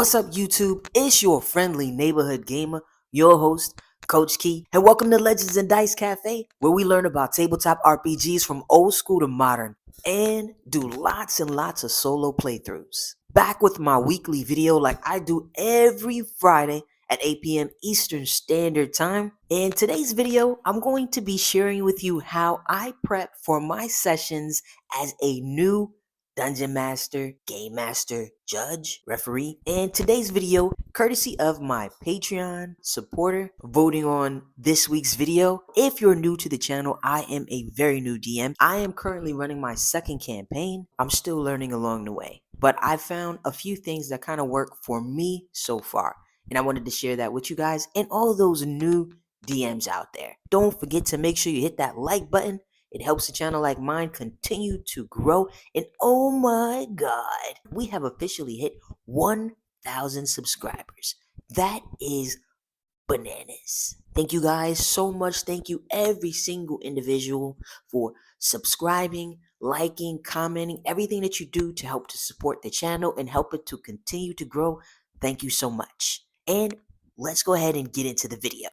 What's up, YouTube? It's your friendly neighborhood gamer, your host, Coach Key, and welcome to Legends and Dice Cafe, where we learn about tabletop RPGs from old school to modern, and do lots and lots of solo playthroughs. Back with my weekly video like I do every Friday at 8 p.m. Eastern Standard Time. In today's video, I'm going to be sharing with you how I prep for my sessions as a new Dungeon Master, Game Master, Judge, Referee. And today's video, courtesy of my Patreon supporter voting on this week's video. If you're new to the channel, I am a very new DM. I am currently running my second campaign. I'm still learning along the way, but I found a few things that kind of work for me so far. And I wanted to share that with you guys and all those new DMs out there. Don't forget to make sure you hit that like button. It helps a channel like mine continue to grow. And oh my God, we have officially hit 1,000 subscribers. That is bananas. Thank you guys so much. Thank you every single individual for subscribing, liking, commenting, everything that you do to help to support the channel and help it to continue to grow. Thank you so much. And let's go ahead and get into the video.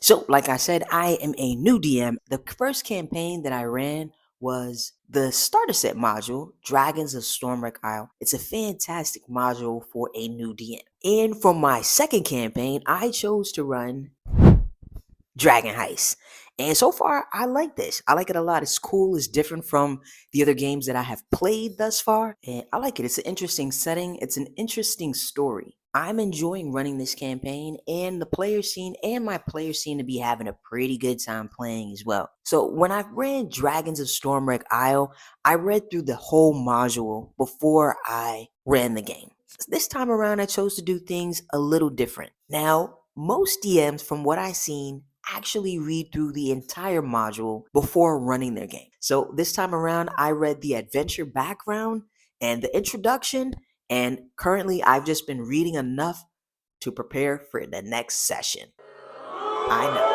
So, like I said, I am a new DM. The first campaign that I ran was the starter set module, Dragons of Stormwreck Isle. It's a fantastic module for a new DM. And for my second campaign, I chose to run Dragon Heist. And so far, I like this. I like it a lot. It's cool. It's different from the other games that I have played thus far. And I like it. It's an interesting setting. It's an interesting story. I'm enjoying running this campaign, and the player scene and my players seem to be having a pretty good time playing as well. So when I ran Dragons of Stormwreck Isle, I read through the whole module before I ran the game. This time around, I chose to do things a little different. Now, most DMs, from what I've seen, actually read through the entire module before running their game. So this time around, I read the adventure background and the introduction, and currently I've just been reading enough to prepare for the next session. I know.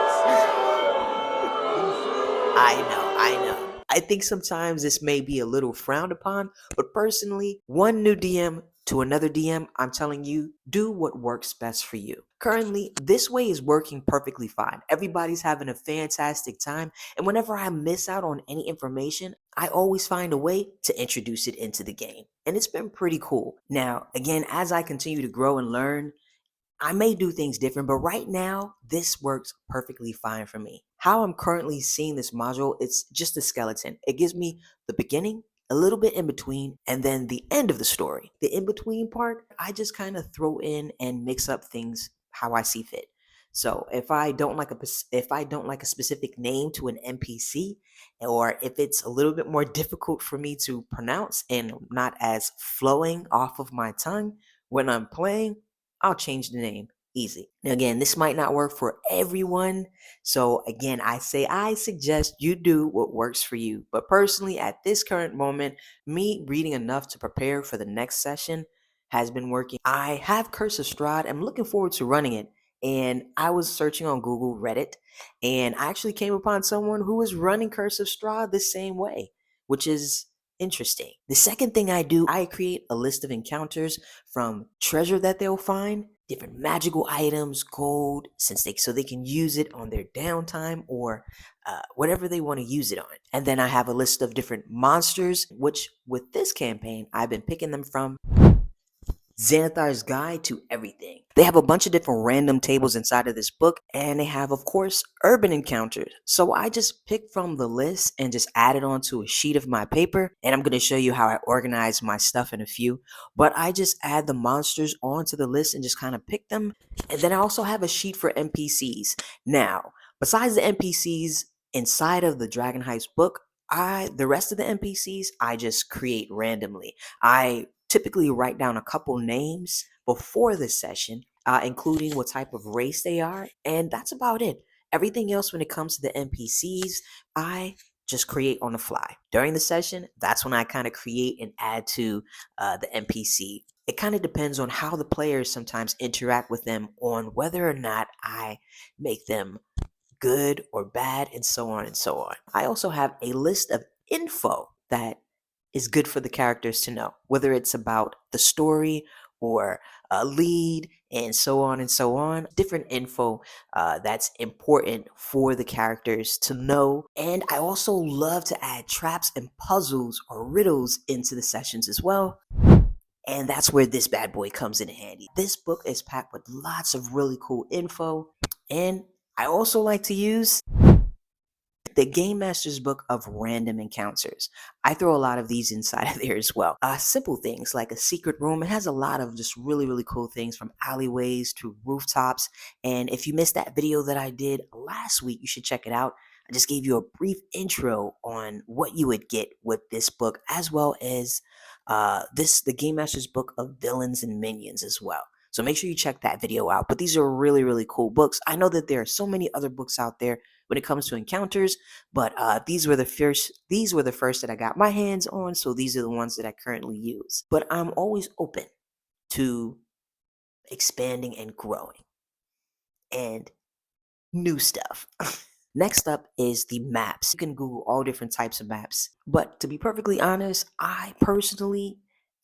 I think sometimes this may be a little frowned upon, but personally, one new DM to another DM, I'm telling you, do what works best for you. Currently, this way is working perfectly fine. Everybody's having a fantastic time, and whenever I miss out on any information, I always find a way to introduce it into the game. And it's been pretty cool. Now, again, as I continue to grow and learn, I may do things different, but right now, this works perfectly fine for me. How I'm currently seeing this module, it's just a skeleton. It gives me the beginning, a little bit in between, and then the end of the story. The in-between part, I just kind of throw in and mix up things how I see fit. So if I don't like a specific name to an NPC, or if it's a little bit more difficult for me to pronounce and not as flowing off of my tongue when I'm playing, I'll change the name. Easy. Now, again, this might not work for everyone. So, again, I suggest you do what works for you. But personally, at this current moment, me reading enough to prepare for the next session has been working. I have Curse of Strahd. I'm looking forward to running it. And I was searching on Google, Reddit, and I actually came upon someone who was running Curse of Strahd the same way, which is interesting. The second thing I do, I create a list of encounters from treasure that they'll find, different magical items, gold, so they can use it on their downtime or whatever they want to use it on. And then I have a list of different monsters, which with this campaign, I've been picking them from Xanathar's Guide to Everything. They have a bunch of different random tables inside of this book, and they have, of course, urban encounters. So I just picked from the list and just added onto a sheet of my paper, and I'm going to show you how I organize my stuff in a few. But I just add the monsters onto the list and just kind of pick them. And then I also have a sheet for NPCs. Now, besides the NPCs inside of the Dragon Heist book, the rest of the NPCs, I just create randomly. I typically write down a couple names before the session, including what type of race they are, and that's about it. Everything else when it comes to the NPCs, I just create on the fly. During the session, that's when I kind of create and add to the NPC. It kind of depends on how the players sometimes interact with them on whether or not I make them good or bad, and so on and so on. I also have a list of info that is good for the characters to know, whether it's about the story or a lead and so on and so on. Different info that's important for the characters to know. And I also love to add traps and puzzles or riddles into the sessions as well. And that's where this bad boy comes in handy. This book is packed with lots of really cool info. And I also like to use the Game Master's Book of Random Encounters. I throw a lot of these inside of there as well. Simple things like a secret room. It has a lot of just really, really cool things from alleyways to rooftops. And if you missed that video that I did last week, you should check it out. I just gave you a brief intro on what you would get with this book, as well as the Game Master's Book of Villains and Minions as well. So make sure you check that video out. But these are really, really cool books. I know that there are so many other books out there when it comes to encounters, but these were the first that I got my hands on, so these are the ones that I currently use. But I'm always open to expanding and growing and new stuff. Next up is the maps. You can Google all different types of maps, but to be perfectly honest, I personally,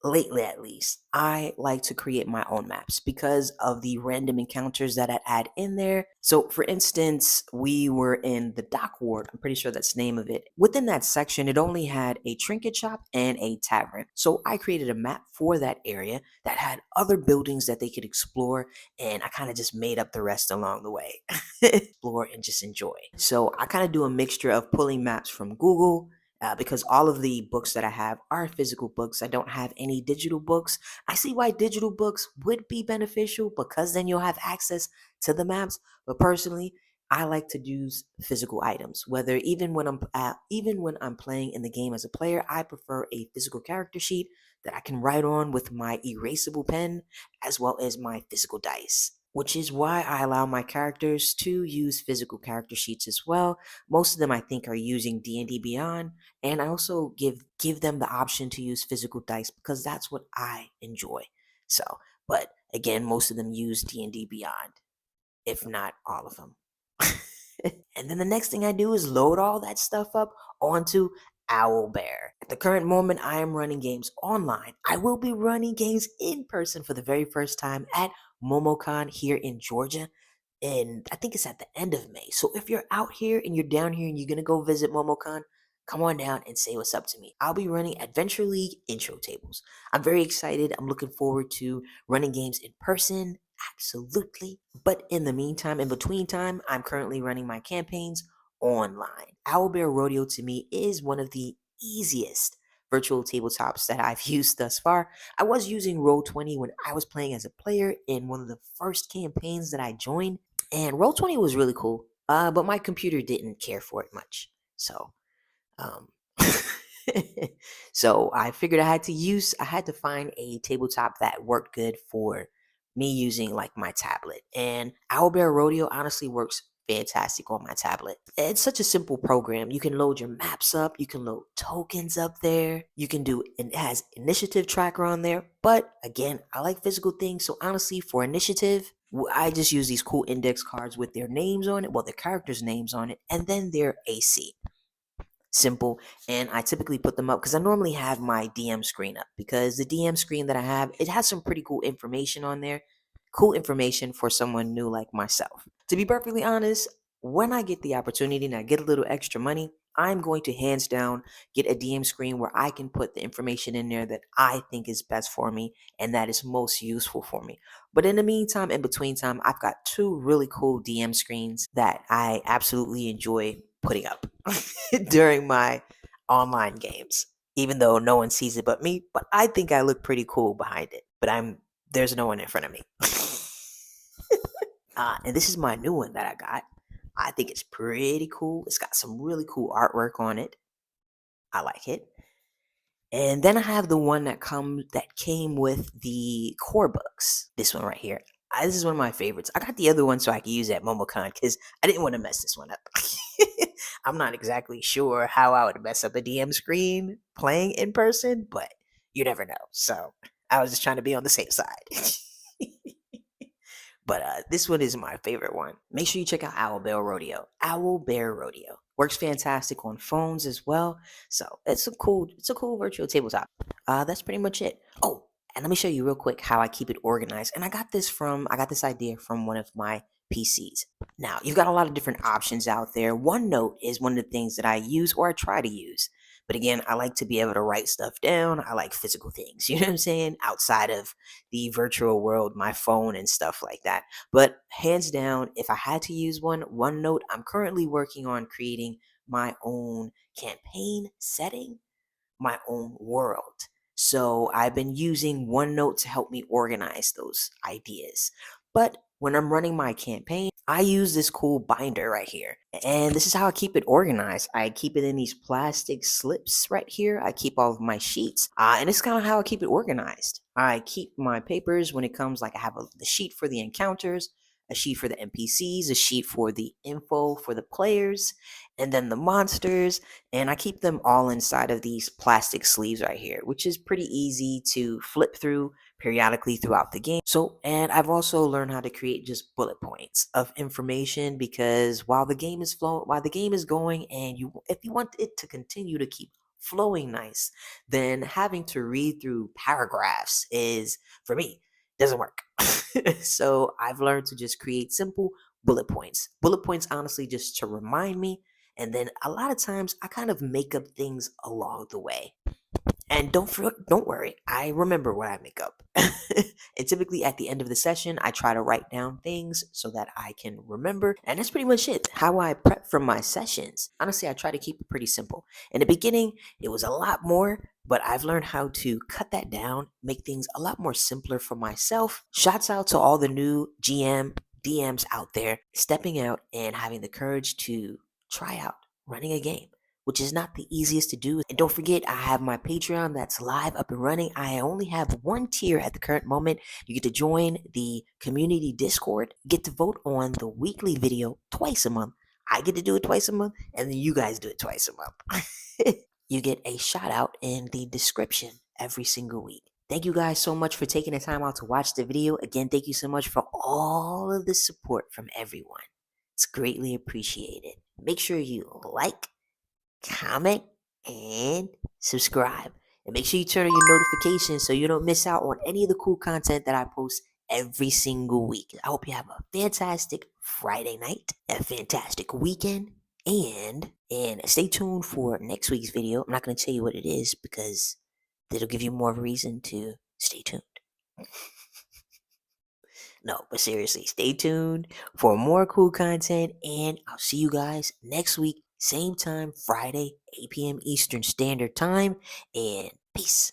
lately at least, I like to create my own maps because of the random encounters that I add in there. So for instance, we were in the dock ward. I'm pretty sure that's the name of it. Within that section, it only had a trinket shop and a tavern. So I created a map for that area that had other buildings that they could explore, and I kind of just made up the rest along the way. Explore and just enjoy. So I kind of do a mixture of pulling maps from Google, because all of the books that I have are physical books. I don't have any digital books. I see why digital books would be beneficial because then you'll have access to the maps. But personally, I like to use physical items. Whether even when I'm playing in the game as a player, I prefer a physical character sheet that I can write on with my erasable pen, as well as my physical dice. Which is why I allow my characters to use physical character sheets as well. Most of them I think are using D&D Beyond, and I also give them the option to use physical dice because that's what I enjoy. So, but again, most of them use D&D Beyond, if not all of them. And then the next thing I do is load all that stuff up onto Owlbear. At the current moment, I am running games online. I will be running games in person for the very first time at MomoCon here in Georgia. And I think it's at the end of May. So if you're out here and you're down here and you're going to go visit MomoCon, come on down and say what's up to me. I'll be running Adventure League intro tables. I'm very excited. I'm looking forward to running games in person. Absolutely. But in the meantime, in between time, I'm currently running my campaigns online. Owlbear Rodeo to me is one of the easiest virtual tabletops that I've used thus far. I was using Roll20 when I was playing as a player in one of the first campaigns that I joined, and Roll20 was really cool, but my computer didn't care for it much. So, um, so I figured I had to find a tabletop that worked good for me using like my tablet. And Owlbear Rodeo honestly works fantastic on my tablet. It's such a simple program. You can load your maps up, you can load tokens up there, it has initiative tracker on there. But again, I like physical things, so honestly, for initiative, I just use these cool index cards with their names on it, well, their characters' names on it, and then their AC. Simple. And I typically put them up because I normally have my DM screen up, because the DM screen that I have, it has some pretty cool information on there. Cool information for someone new like myself. To be perfectly honest, when I get the opportunity and I get a little extra money, I'm going to hands down get a DM screen where I can put the information in there that I think is best for me and that is most useful for me. But in the meantime, in between time, I've got two really cool DM screens that I absolutely enjoy putting up during my online games. Even though no one sees it but me, but I think I look pretty cool behind it. But there's no one in front of me. And this is my new one that I got. I think it's pretty cool. It's got some really cool artwork on it. I like it. And then I have the one that came with the core books. This one right here. This is one of my favorites. I got the other one so I could use at MomoCon because I didn't want to mess this one up. I'm not exactly sure how I would mess up a DM screen playing in person, but you never know. So I was just trying to be on the safe side. But this one is my favorite one. Make sure you check out Owlbear Rodeo. Owlbear Rodeo. Works fantastic on phones as well. So it's a cool virtual tabletop. That's pretty much it. Oh, and let me show you real quick how I keep it organized. And I got this idea from one of my PCs. Now, you've got a lot of different options out there. OneNote is one of the things that I use or I try to use. But again, I like to be able to write stuff down. I like physical things, you know what I'm saying? Outside of the virtual world, my phone and stuff like that. But hands down, if I had to use OneNote, I'm currently working on creating my own campaign setting, my own world. So I've been using OneNote to help me organize those ideas. But when I'm running my campaign, I use this cool binder right here. And this is how I keep it organized. I keep it in these plastic slips right here. I keep all of my sheets. And it's kind of how I keep it organized. I keep my papers when it comes, like I have the sheet for the encounters, a sheet for the NPCs, a sheet for the info for the players, and then the monsters, and I keep them all inside of these plastic sleeves right here, which is pretty easy to flip through periodically throughout the game. So, and I've also learned how to create just bullet points of information because while the game is going, and if you want it to continue to keep flowing nice, then having to read through paragraphs is, for me, doesn't work. So I've learned to just create simple bullet points. Bullet points, honestly, just to remind me. And then a lot of times I kind of make up things along the way. And don't worry, I remember what I make up. And typically at the end of the session, I try to write down things so that I can remember. And that's pretty much it. How I prep for my sessions. Honestly, I try to keep it pretty simple. In the beginning, it was a lot more, but I've learned how to cut that down, make things a lot more simpler for myself. Shouts out to all the new DMs out there stepping out and having the courage to try out running a game, which is not the easiest to do. And don't forget, I have my Patreon that's live up and running. I only have one tier at the current moment. You get to join the community Discord, get to vote on the weekly video twice a month. I get to do it twice a month, and then you guys do it twice a month. You get a shout out in the description every single week. Thank you guys so much for taking the time out to watch the video. Again, thank you so much for all of the support from everyone. It's greatly appreciated. Make sure you like, comment, and subscribe. And make sure you turn on your notifications so you don't miss out on any of the cool content that I post every single week. I hope you have a fantastic Friday night, a fantastic weekend, and stay tuned for next week's video. I'm not going to tell you what it is because it'll give you more of a reason to stay tuned. No, but seriously, stay tuned for more cool content, and I'll see you guys next week, same time, Friday, 8 p.m. Eastern Standard Time, and peace.